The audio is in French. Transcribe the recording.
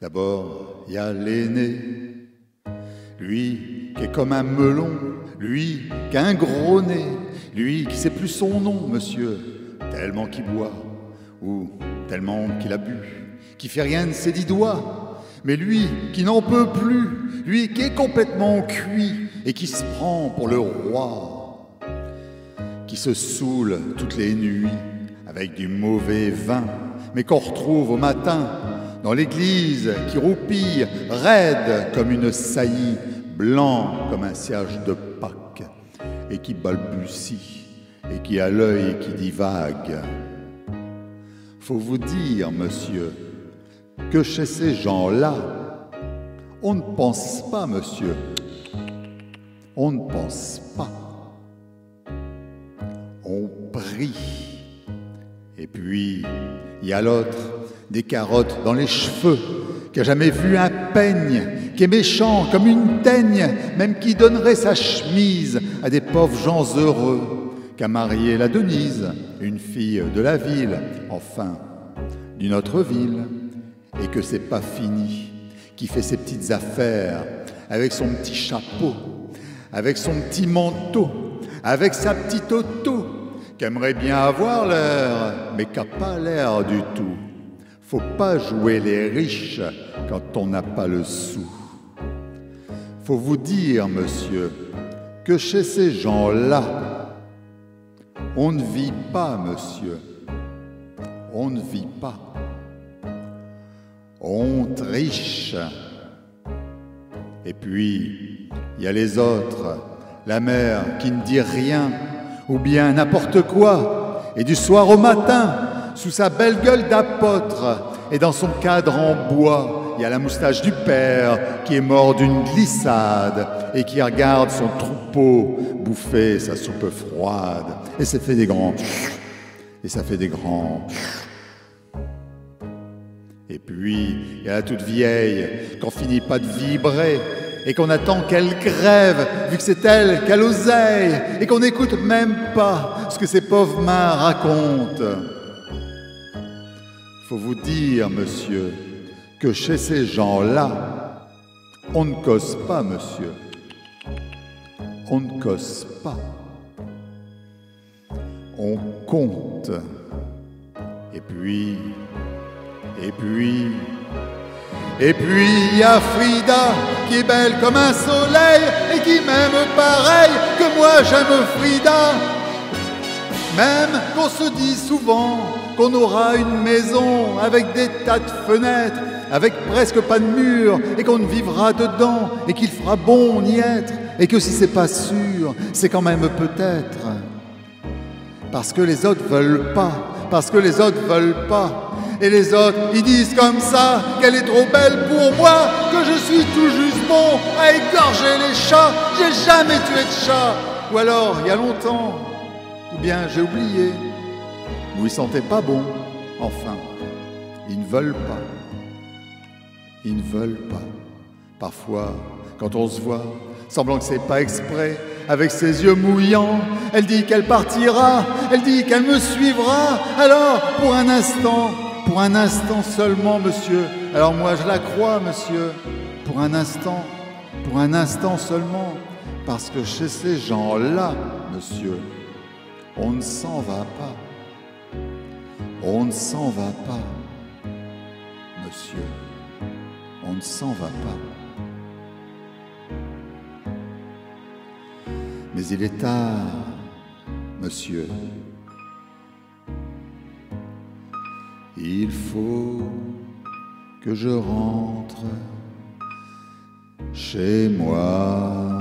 D'abord, il y a l'aîné, lui qui est comme un melon, lui qui a un gros nez, lui qui sait plus son nom, monsieur, tellement qu'il boit, ou tellement qu'il a bu, qui fait rien de ses 10 doigts, mais lui qui n'en peut plus, lui qui est complètement cuit et qui se prend pour le roi, qui se saoule toutes les nuits avec du mauvais vin, mais qu'on retrouve au matin dans l'église, qui roupille, raide comme une saillie, blanc comme un cierge de Pâques, et qui balbutie, et qui a l'œil qui divague. Faut vous dire, monsieur, que chez ces gens-là, on ne pense pas, monsieur, on ne pense pas, on prie. Et puis, il y a l'autre, des carottes dans les cheveux, qui a jamais vu un peigne, qui est méchant comme une teigne, même qui donnerait sa chemise à des pauvres gens heureux, qu'a marié la Denise, une fille de la ville, enfin, d'une autre ville, et que c'est pas fini, qui fait ses petites affaires, avec son petit chapeau, avec son petit manteau, avec sa petite auto, qui aimerait bien avoir l'air, mais qui n'a pas l'air du tout. Faut pas jouer les riches quand on n'a pas le sou. Faut vous dire, monsieur, que chez ces gens-là, on ne vit pas, monsieur. On ne vit pas. On triche. Et puis, il y a les autres, la mère qui ne dit rien, ou bien n'importe quoi, et du soir au matin, sous sa belle gueule d'apôtre, et dans son cadre en bois, il y a la moustache du père qui est mort d'une glissade et qui regarde son troupeau bouffer sa soupe froide. Et ça fait des grands... Et ça fait des grands... Et puis, il y a la toute vieille qu'on finit pas de vibrer et qu'on attend qu'elle crève, vu que c'est elle qui a l'oseille, et qu'on n'écoute même pas ce que ces pauvres mains racontent. Faut vous dire, monsieur, que chez ces gens-là, on ne cause pas, monsieur. On ne cause pas. On compte. Et puis, il y a Frida qui est belle comme un soleil et qui m'aime pareil que moi j'aime Frida. Même qu'on se dit souvent qu'on aura une maison avec des tas de fenêtres, avec presque pas de mur, et qu'on vivra dedans, et qu'il fera bon y être, et que si c'est pas sûr, c'est quand même peut-être. Parce que les autres veulent pas, parce que les autres veulent pas. Et les autres, ils disent comme ça qu'elle est trop belle pour moi, que je suis tout juste bon à égorger les chats. J'ai jamais tué de chat. Ou alors, il y a longtemps, ou bien j'ai oublié, ou ils sentaient pas bon. Enfin, ils ne veulent pas. Ils ne veulent pas. Parfois, quand on se voit, semblant que c'est pas exprès, avec ses yeux mouillants, elle dit qu'elle partira, elle dit qu'elle me suivra. Alors, pour un instant seulement, monsieur. Alors moi, je la crois, monsieur, pour un instant seulement, parce que chez ces gens-là, monsieur, on ne s'en va pas. On ne s'en va pas, monsieur. On ne s'en va pas. Mais il est tard, monsieur. Il faut que je rentre chez moi.